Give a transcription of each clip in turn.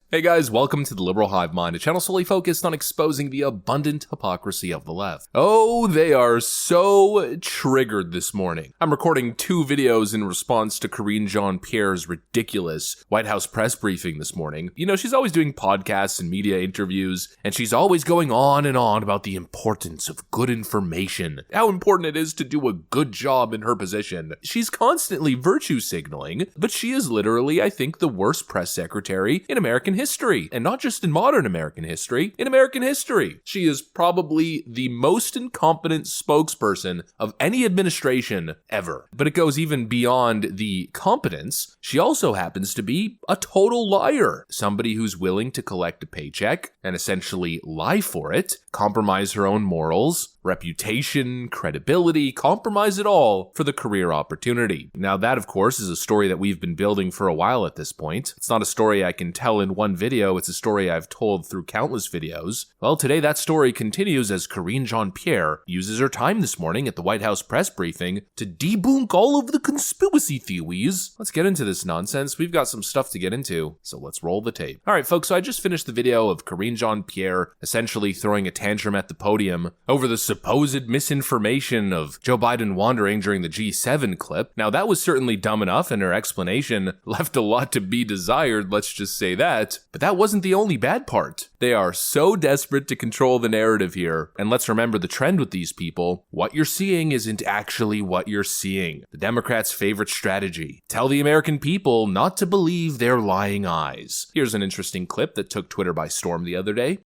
Hey guys, welcome to the Liberal Hive Mind, a channel solely focused on exposing the abundant hypocrisy of the left. Oh, they are so triggered this morning. I'm recording 2 videos in response to Karine Jean-Pierre's ridiculous White House press briefing this morning. You know, she's always doing podcasts and media interviews, and she's always going on and on about the importance of good information, how important it is to do a good job in her position. She's constantly virtue signaling, but she is literally, I think, the worst press secretary in American history, and not just in modern American history, in American history. She is probably the most incompetent spokesperson of any administration ever. But it goes even beyond the competence. She also happens to be a total liar, somebody who's willing to collect a paycheck and essentially lie for it, compromise her own morals, reputation, credibility, compromise it all for the career opportunity. Now that, of course, is a story that we've been building for a while at this point. It's not a story I can tell in one video, it's a story I've told through countless videos. Well, today that story continues as Karine Jean-Pierre uses her time this morning at the White House press briefing to debunk all of the conspiracy theories. Let's get into this nonsense. We've got some stuff to get into, so let's roll the tape. Alright folks, so I just finished the video of Karine Jean-Pierre essentially throwing a tantrum at the podium over the supposed misinformation of Joe Biden wandering during the G7 clip. Now that was certainly dumb enough, and her explanation left a lot to be desired, let's just say that. But that wasn't the only bad part. They are so desperate to control the narrative here, and let's remember the trend with these people. What you're seeing isn't actually what you're seeing. The Democrats' favorite strategy. Tell the American people not to believe their lying eyes. Here's an interesting clip that took Twitter by storm the other day.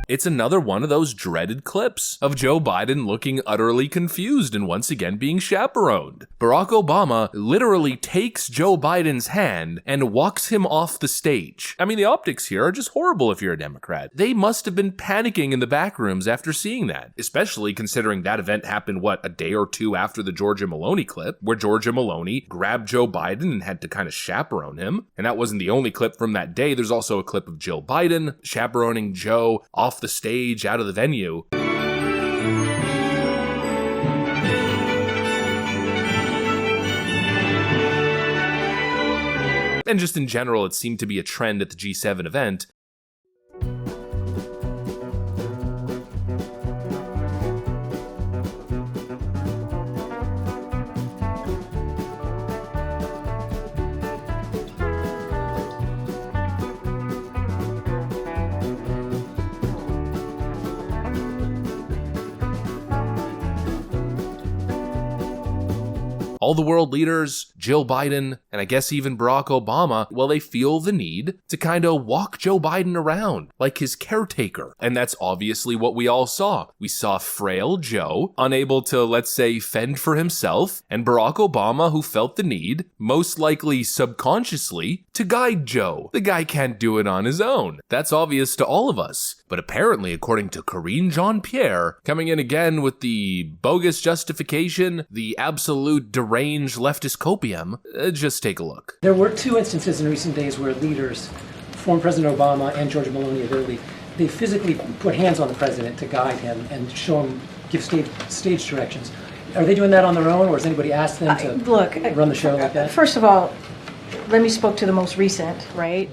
It's another one of those dreaded clips of Joe Biden looking utterly confused and once again being chaperoned. Barack Obama literally takes Joe Biden's hand and walks him off the stage. I mean, the optics here are just horrible if you're a Democrat. They must have been panicking in the back rooms after seeing that, especially considering that event happened, a day or 2 after the Georgia Maloney clip, where Georgia Maloney grabbed Joe Biden and had to kind of chaperone him. And that wasn't the only clip from that day. There's also a clip of Jill Biden chaperoning Joe off the stage, out of the venue. And just in general, it seemed to be a trend at the G7 event. All the world leaders, Jill Biden, and I guess even Barack Obama, well, they feel the need to kind of walk Joe Biden around like his caretaker. And that's obviously what we all saw. We saw frail Joe, unable to, let's say, fend for himself, and Barack Obama, who felt the need, most likely subconsciously, to guide Joe. The guy can't do it on his own. That's obvious to all of us. But apparently, according to Karine Jean-Pierre, coming in again with the bogus justification, the absolute deranged leftist copium, just take a look. There were 2 instances in recent days where leaders, former President Obama and Georgia Maloney of Italy, they physically put hands on the president to guide him and show him, give stage directions. Are they doing that on their own, or has anybody asked them to run the show like that? First of all, let me spoke to the most recent, right?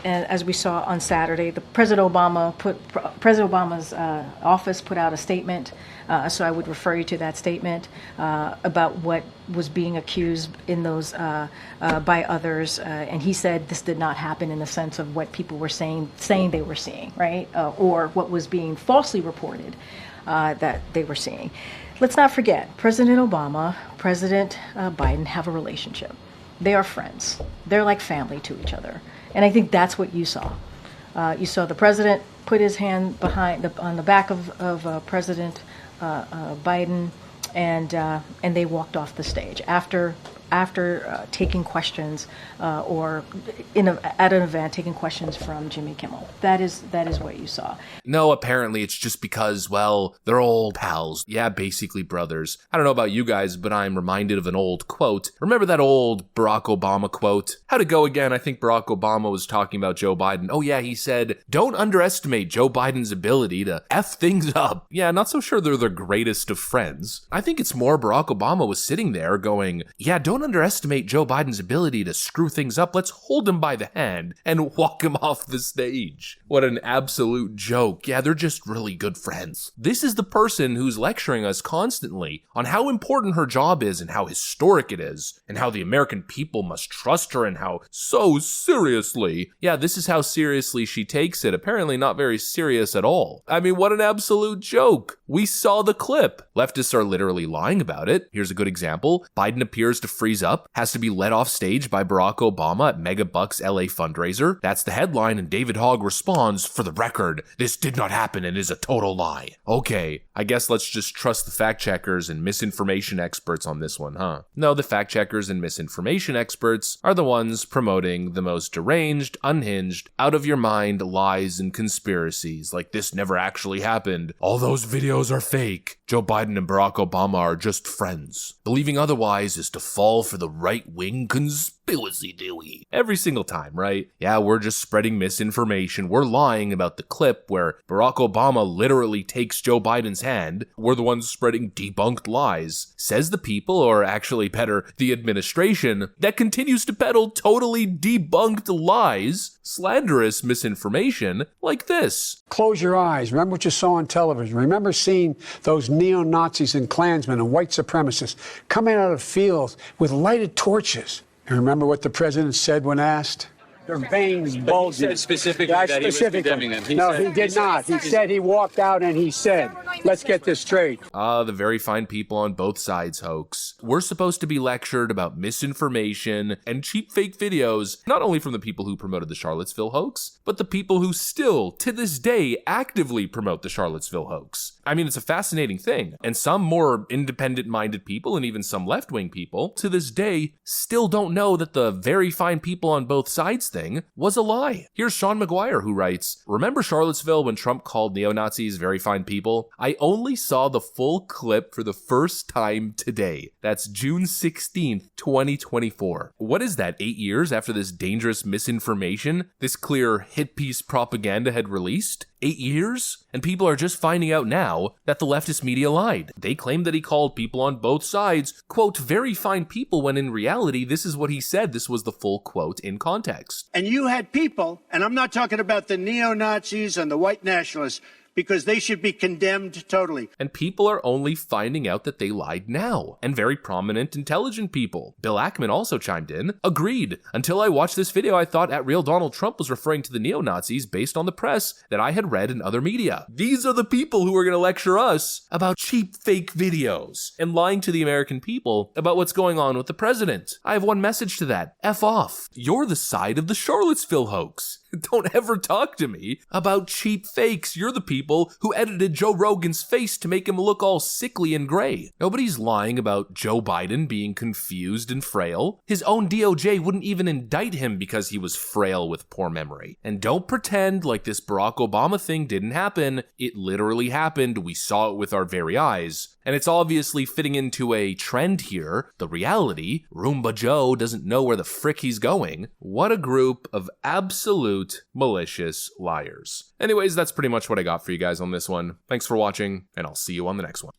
And as we saw on Saturday, President Obama's office put out a statement. So I would refer you to that statement about what was being accused in those by others. And he said this did not happen in the sense of what people were saying they were seeing, right? Or what was being falsely reported that they were seeing. Let's not forget, President Obama, President Biden have a relationship. They are friends. They're like family to each other. And I think that's what you saw. You saw the president put his hand on the back of President Biden, and they walked off the stage after after taking questions or at an event taking questions from Jimmy Kimmel. That is what you saw. No, apparently it's just because, well, they're old pals. Yeah, basically brothers. I don't know about you guys, but I'm reminded of an old quote. Remember that old Barack Obama quote? How'd it go again? I think Barack Obama was talking about Joe Biden. Oh yeah, he said, don't underestimate Joe Biden's ability to F things up. Yeah, not so sure they're the greatest of friends. I think it's more Barack Obama was sitting there going, yeah, don't underestimate Joe Biden's ability to screw things up. Let's hold him by the hand and walk him off the stage. What an absolute joke. Yeah, they're just really good friends. This is the person who's lecturing us constantly on how important her job is and how historic it is and how the American people must trust her and how so seriously. Yeah, this is how seriously she takes it. Apparently not very serious at all. I mean, what an absolute joke. We saw the clip. Leftists are literally lying about it. Here's a good example. Biden appears to freeze up, has to be led off stage by Barack Obama at Mega Bucks LA fundraiser. That's the headline, and David Hogg responds, for the record, this did not happen and is a total lie. Okay, I guess let's just trust the fact checkers and misinformation experts on this one, huh? No, the fact checkers and misinformation experts are the ones promoting the most deranged, unhinged, out of your mind lies and conspiracies, like this never actually happened. All those videos are fake. Joe Biden and Barack Obama are just friends. Believing otherwise is to fall for the right-wing conspiracy theory. Every single time, right? Yeah, we're just spreading misinformation. We're lying about the clip where Barack Obama literally takes Joe Biden's hand. We're the ones spreading debunked lies. Says the people, or actually better, the administration, that continues to peddle totally debunked lies, slanderous misinformation like this. Close your eyes. Remember what you saw on television. Remember seeing those neo-Nazis and Klansmen and white supremacists coming out of fields with lighted torches. And remember what the president said when asked? Their veins bulging. He said specifically that he was condemning them. No, he did not. He said he walked out and he said, let's get this straight. The very fine people on both sides hoax. We're supposed to be lectured about misinformation and cheap fake videos, not only from the people who promoted the Charlottesville hoax, but the people who still, to this day, actively promote the Charlottesville hoax. I mean, it's a fascinating thing. And some more independent-minded people, and even some left-wing people, to this day, still don't know that the very fine people on both sides thing was a lie. Here's Sean McGuire, who writes, remember Charlottesville when Trump called neo-Nazis very fine people? I only saw the full clip for the first time today. That's June 16th, 2024. What is that, 8 years after this dangerous misinformation, this clear hit piece propaganda had released? 8 years? And people are just finding out now that the leftist media lied. They claimed that he called people on both sides, quote, very fine people, when in reality, this is what he said. This was the full quote in context. And you had people, and I'm not talking about the neo-Nazis and the white nationalists, because they should be condemned totally. And people are only finding out that they lied now. And very prominent, intelligent people. Bill Ackman also chimed in. Agreed. Until I watched this video, I thought at real Donald Trump was referring to the neo-Nazis based on the press that I had read in other media. These are the people who are going to lecture us about cheap fake videos and lying to the American people about what's going on with the president. I have one message to that. F off. You're the side of the Charlottesville hoax. Don't ever talk to me about cheap fakes. You're the people who edited Joe Rogan's face to make him look all sickly and gray. Nobody's lying about Joe Biden being confused and frail. His own DOJ wouldn't even indict him because he was frail with poor memory. And don't pretend like this Barack Obama thing didn't happen. It literally happened. We saw it with our very eyes. And it's obviously fitting into a trend here. The reality, Roomba Joe doesn't know where the frick he's going. What a group of absolute malicious liars. Anyways, that's pretty much what I got for you guys on this one. Thanks for watching, and I'll see you on the next one.